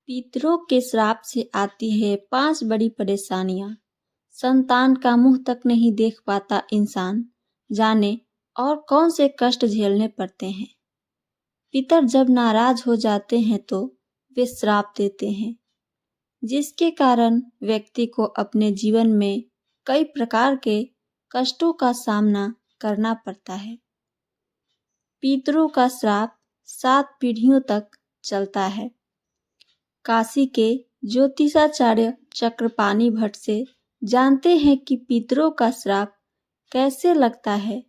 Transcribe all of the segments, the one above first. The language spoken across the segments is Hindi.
पितरों के श्राप से आती है 5 बड़ी परेशानियां। संतान का मुंह तक नहीं देख पाता इंसान, जाने और कौन से कष्ट झेलने पड़ते हैं। पितर जब नाराज हो जाते हैं तो वे श्राप देते हैं, जिसके कारण व्यक्ति को अपने जीवन में कई प्रकार के कष्टों का सामना करना पड़ता है। पितरों का श्राप 7 पीढ़ियों तक चलता है। काशी के ज्योतिषाचार्य चक्रपाणि भट्ट से जानते हैं कि पितरों का श्राप कैसे लगता है।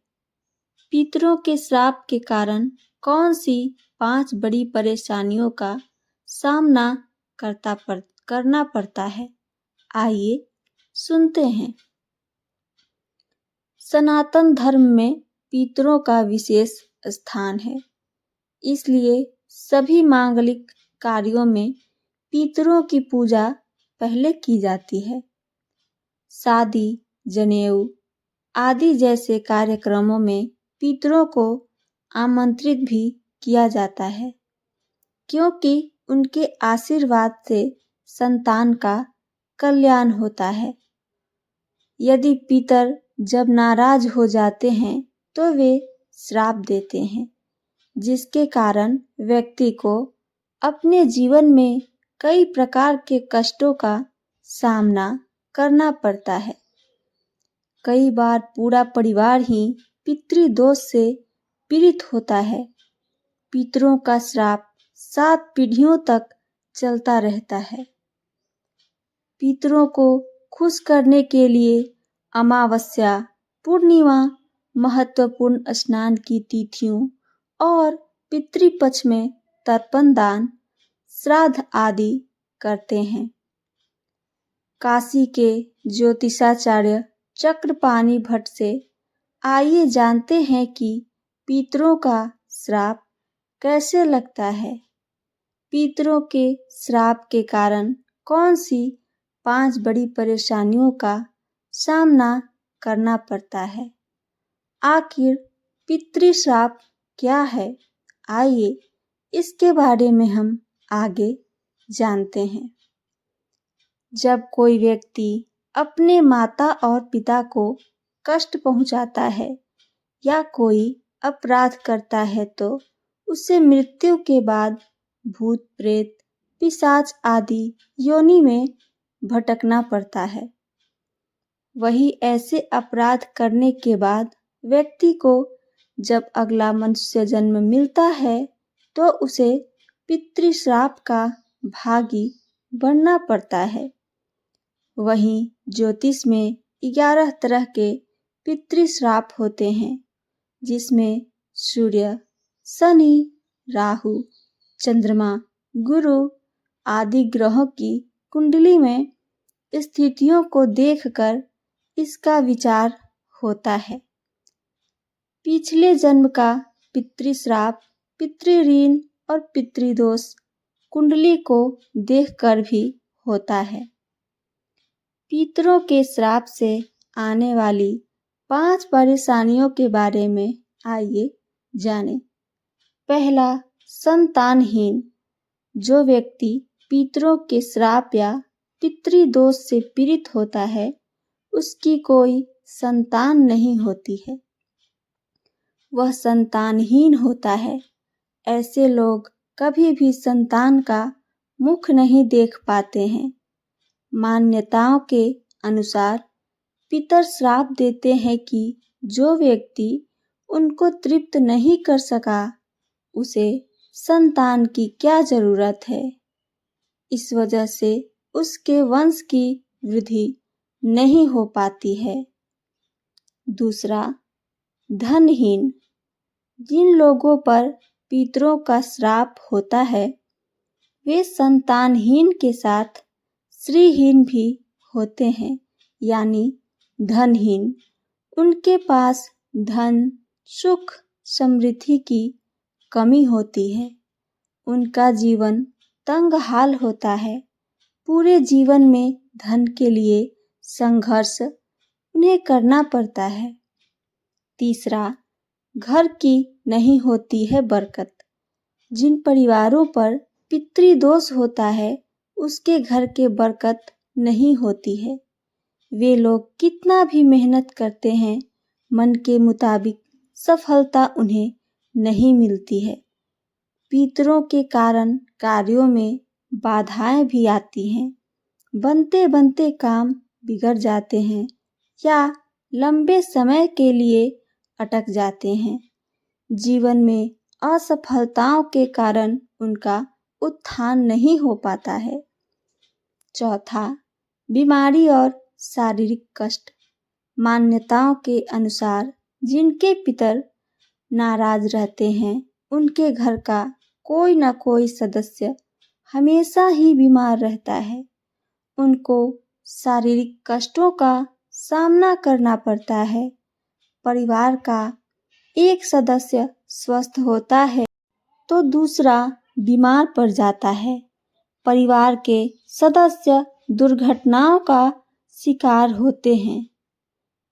पितरों के श्राप के कारण कौन सी 5 बड़ी परेशानियों का सामना करना पड़ता है। आइए सुनते हैं। सनातन धर्म में पितरों का विशेष स्थान है, इसलिए सभी मांगलिक कार्यों में पितरों की पूजा पहले की जाती है। शादी, जनेऊ आदि जैसे कार्यक्रमों में पितरों को आमंत्रित भी किया जाता है, क्योंकि उनके आशीर्वाद से संतान का कल्याण होता है। यदि पितर जब नाराज हो जाते हैं तो वे श्राप देते हैं, जिसके कारण व्यक्ति को अपने जीवन में कई प्रकार के कष्टों का सामना करना पड़ता है। कई बार पूरा परिवार ही पितृदोष से पीड़ित होता है। पितरों का श्राप 7 पीढ़ियों तक चलता रहता है। पितरों को खुश करने के लिए अमावस्या, पूर्णिमा, महत्वपूर्ण स्नान की तिथियों और पितृपक्ष में तर्पण दान, श्राद्ध आदि करते हैं। काशी के ज्योतिषाचार्य चक्रपाणि भट्ट से आइए जानते हैं कि पितरों का श्राप कैसे लगता है। पितरों के श्राप के कारण कौन सी 5 बड़ी परेशानियों का सामना करना पड़ता है। आखिर पितृश्राप क्या है, आइए इसके बारे में हम आगे जानते हैं। जब कोई व्यक्ति अपने माता और पिता को कष्ट पहुंचाता है या कोई अपराध करता है तो उसे मृत्यु के बाद भूत, प्रेत, पिशाच आदि योनि में भटकना पड़ता है। वही ऐसे अपराध करने के बाद व्यक्ति को जब अगला मनुष्य जन्म मिलता है तो उसे पितृश्राप का भागी बनना पड़ता है। वहीं ज्योतिष में 11 तरह के पितृश्राप होते हैं, जिसमें सूर्य, शनि, राहु, चंद्रमा, गुरु आदि ग्रहों की कुंडली में स्थितियों को देखकर इसका विचार होता है। पिछले जन्म का पितृश्राप, पितृऋण और पितृदोष कुंडली को देखकर भी होता है। पितरों के श्राप से आने वाली 5 परेशानियों के बारे में आइए जानें। पहला, संतानहीन। जो व्यक्ति पितरों के श्राप या पितृदोष से पीड़ित होता है, उसकी कोई संतान नहीं होती है, वह संतानहीन होता है। ऐसे लोग कभी भी संतान का मुख नहीं देख पाते हैं। मान्यताओं के अनुसार पितर श्राप देते हैं कि जो व्यक्ति उनको तृप्त नहीं कर सका, उसे संतान की क्या जरूरत है। इस वजह से उसके वंश की वृद्धि नहीं हो पाती है। दूसरा, धनहीन। जिन लोगों पर पितरों का श्राप होता है, वे संतानहीन के साथ श्रीहीन भी होते हैं, यानी धनहीन। उनके पास धन, सुख, समृद्धि की कमी होती है। उनका जीवन तंगहाल होता है। पूरे जीवन में धन के लिए संघर्ष उन्हें करना पड़ता है। तीसरा, घर की नहीं होती है बरकत। जिन परिवारों पर पितृदोष होता है, उसके घर के बरकत नहीं होती है। वे लोग कितना भी मेहनत करते हैं, मन के मुताबिक सफलता उन्हें नहीं मिलती है। पितरों के कारण कार्यों में बाधाएं भी आती हैं। बनते बनते काम बिगड़ जाते हैं या लंबे समय के लिए अटक जाते हैं। जीवन में असफलताओं के कारण उनका उत्थान नहीं हो पाता है। चौथा, बीमारी और शारीरिक कष्ट। मान्यताओं के अनुसार जिनके पितर नाराज रहते हैं, उनके घर का कोई न कोई सदस्य हमेशा ही बीमार रहता है। उनको शारीरिक कष्टों का सामना करना पड़ता है। परिवार का एक सदस्य स्वस्थ होता है तो दूसरा बीमार पड़ जाता है। परिवार के सदस्य दुर्घटनाओं का शिकार होते हैं।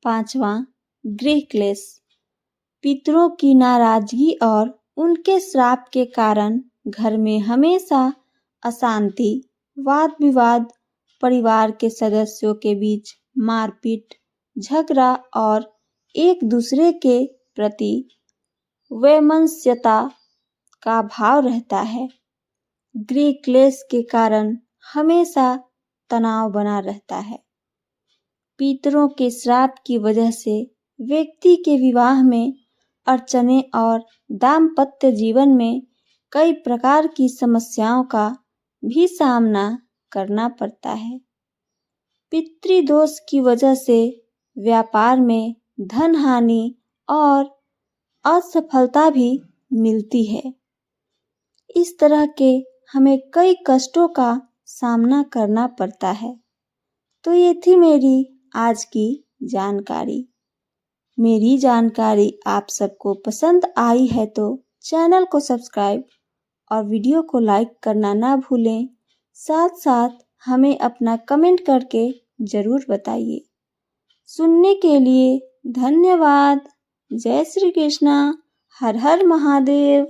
पांचवा, गृह क्लेश। पितरों की नाराजगी और उनके श्राप के कारण घर में हमेशा अशांति, वाद विवाद, परिवार के सदस्यों के बीच मारपीट, झगड़ा और एक दूसरे के प्रति वैमनस्यता का भाव रहता है। गृह क्लेश के कारण हमेशा तनाव बना रहता है। पितरों के श्राप की वजह से व्यक्ति के विवाह में अड़चने और दाम्पत्य जीवन में कई प्रकार की समस्याओं का भी सामना करना पड़ता है। पितृदोष की वजह से व्यापार में धन हानि और असफलता भी मिलती है। इस तरह के हमें कई कष्टों का सामना करना पड़ता है। तो ये थी मेरी आज की जानकारी। मेरी जानकारी आप सबको पसंद आई है तो चैनल को सब्सक्राइब और वीडियो को लाइक करना ना भूलें। साथ साथ हमें अपना कमेंट करके ज़रूर बताइए। सुनने के लिए धन्यवाद। जय श्री कृष्णा। हर हर महादेव।